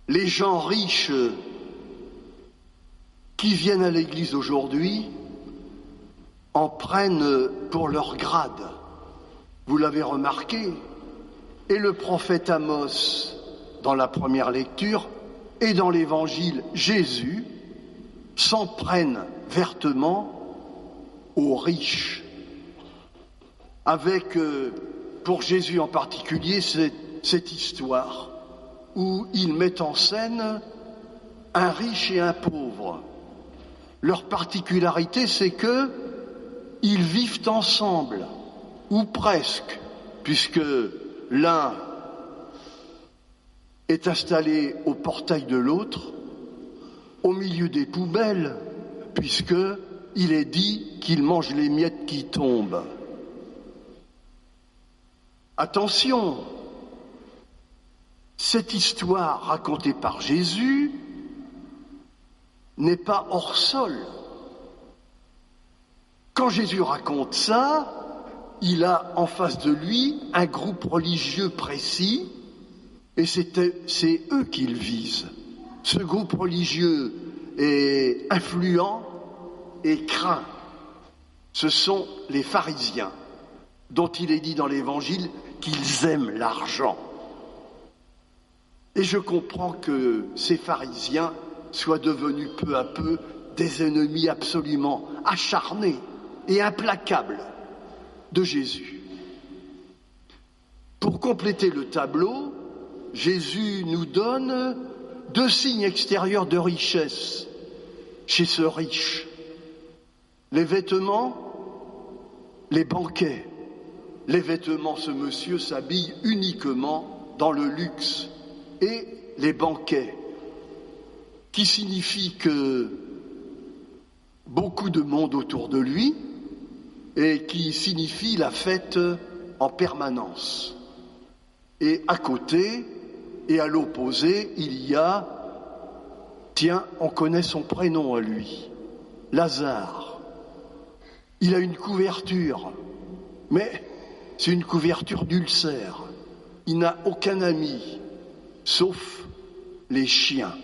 Les gens riches qui viennent à l'église aujourd'hui en prennent pour leur grade. Vous l'avez remarqué. Et le prophète Amos, dans la première lecture, et dans l'évangile, Jésus s'en prennent vertement aux riches. Avec, pour Jésus en particulier, cette histoire où il met en scène un riche et un pauvre. Leur particularité, c'est que ils vivent ensemble, ou presque, puisque l'un est installé au portail de l'autre, au milieu des poubelles, puisque il est dit qu'il mange les miettes qui tombent. Attention, cette histoire racontée par Jésus n'est pas hors sol. Quand Jésus raconte ça, il a en face de lui un groupe religieux précis, et c'est eux qu'il vise. Ce groupe religieux est influent et craint. Ce sont les pharisiens, dont il est dit dans l'Évangile qu'ils aiment l'argent. Et je comprends que ces pharisiens soient devenus peu à peu des ennemis absolument acharnés et implacables de Jésus. Pour compléter le tableau, Jésus nous donne deux signes extérieurs de richesse chez ce riche. Les vêtements, les banquets. Les vêtements, ce monsieur s'habille uniquement dans le luxe. Et les banquets, qui signifie que beaucoup de monde autour de lui et qui signifie la fête en permanence. Et à côté et à l'opposé, il y a, tiens, on connaît son prénom à lui, Lazare. Il a une couverture, mais c'est une couverture d'ulcère. Il n'a aucun ami, sauf les chiens.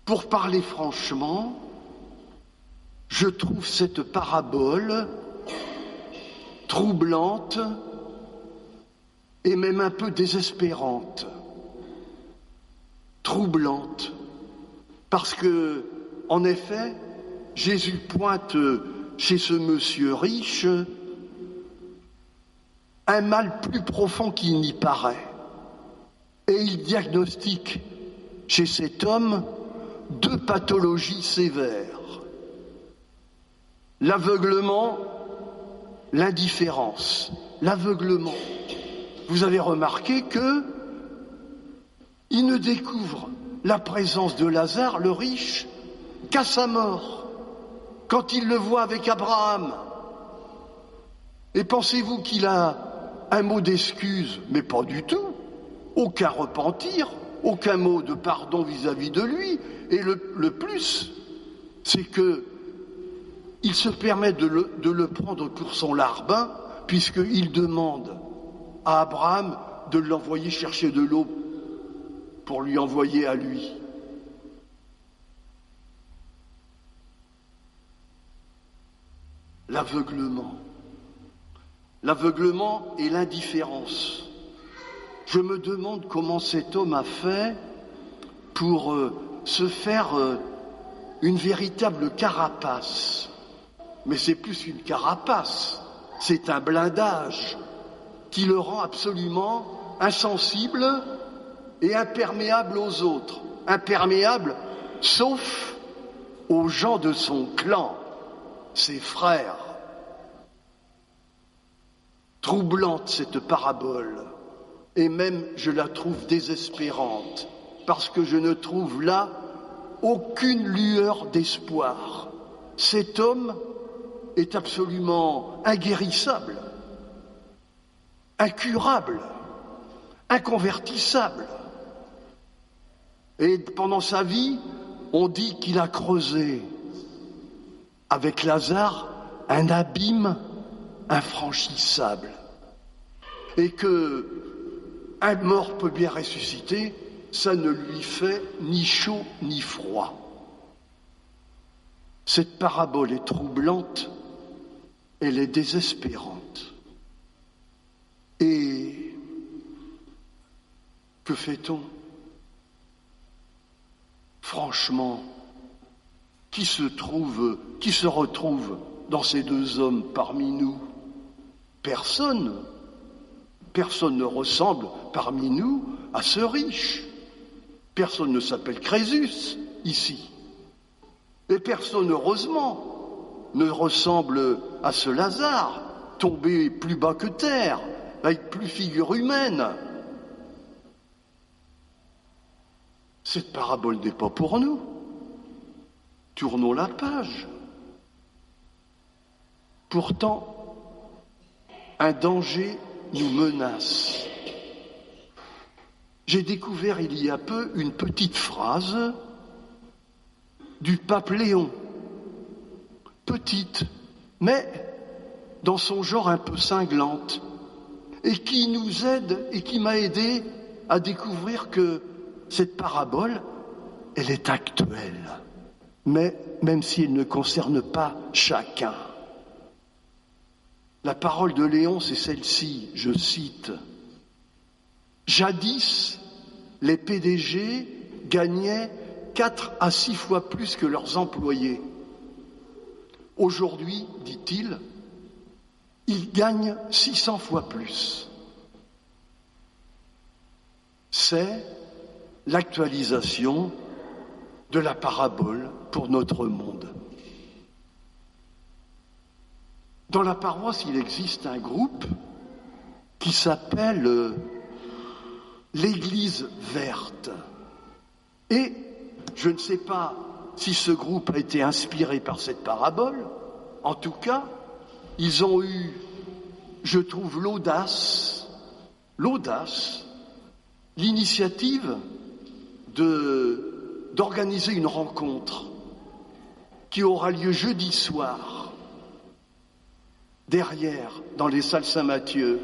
Pour parler franchement, je trouve cette parabole troublante et même un peu désespérante. Troublante, parce que, en effet, Jésus pointe chez ce monsieur riche un mal plus profond qu'il n'y paraît. Et il diagnostique chez cet homme deux pathologies sévères. L'aveuglement, l'indifférence. L'aveuglement. Vous avez remarqué que il ne découvre la présence de Lazare, le riche, qu'à sa mort, quand il le voit avec Abraham. Et pensez-vous qu'il a un mot d'excuse? Mais pas du tout. Aucun repentir, aucun mot de pardon vis-à-vis de lui. Et le plus, c'est que il se permet de le prendre pour son larbin, puisqu'il demande à Abraham de l'envoyer chercher de l'eau pour lui envoyer à lui. L'aveuglement. L'aveuglement et l'indifférence. Je me demande comment cet homme a fait pour se faire une véritable carapace. Mais c'est plus qu'une carapace, c'est un blindage qui le rend absolument insensible et imperméable aux autres. Imperméable, sauf aux gens de son clan, ses frères. Troublante cette parabole, et même je la trouve désespérante, parce que je ne trouve là aucune lueur d'espoir. Cet homme est absolument inguérissable, incurable, inconvertissable. Et pendant sa vie, on dit qu'il a creusé avec Lazare un abîme infranchissable. Et que Un mort peut bien ressusciter, ça ne lui fait ni chaud ni froid. Cette parabole est troublante, elle est désespérante. Et que fait-on? Franchement, qui se retrouve dans ces deux hommes parmi nous? Personne. Personne ne ressemble parmi nous à ce riche. Personne ne s'appelle Crésus ici. Et personne, heureusement, ne ressemble à ce Lazare, tombé plus bas que terre, avec plus figure humaine. Cette parabole n'est pas pour nous. Tournons la page. Pourtant, un danger nous menace. J'ai découvert il y a peu une petite phrase du pape Léon. Petite, mais dans son genre un peu cinglante, et qui nous aide et qui m'a aidé à découvrir que cette parabole, elle est actuelle, mais même si elle ne concerne pas chacun. La parole de Léon, c'est celle-ci, je cite. « Jadis, les PDG gagnaient 4 à 6 fois plus que leurs employés. Aujourd'hui, dit-il, ils gagnent 600 fois plus. » C'est l'actualisation de la parabole pour notre monde. Dans la paroisse, il existe un groupe qui s'appelle l'Église verte. Et je ne sais pas si ce groupe a été inspiré par cette parabole. En tout cas, ils ont eu, je trouve, l'audace, l'initiative d'organiser une rencontre qui aura lieu jeudi soir, derrière, dans les salles Saint-Mathieu,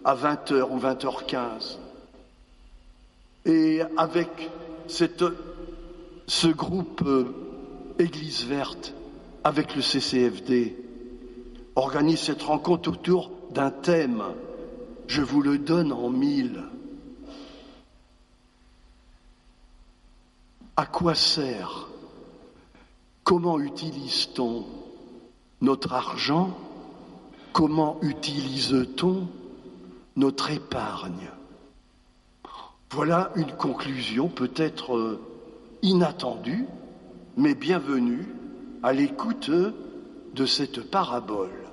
à 20h ou 20h15. Et avec ce groupe Église verte, avec le CCFD, organise cette rencontre autour d'un thème. Je vous le donne en 1000. À quoi sert? Comment utilise-t-on notre argent? Comment utilise-t-on notre épargne? Voilà une conclusion peut-être inattendue, mais bienvenue à l'écoute de cette parabole.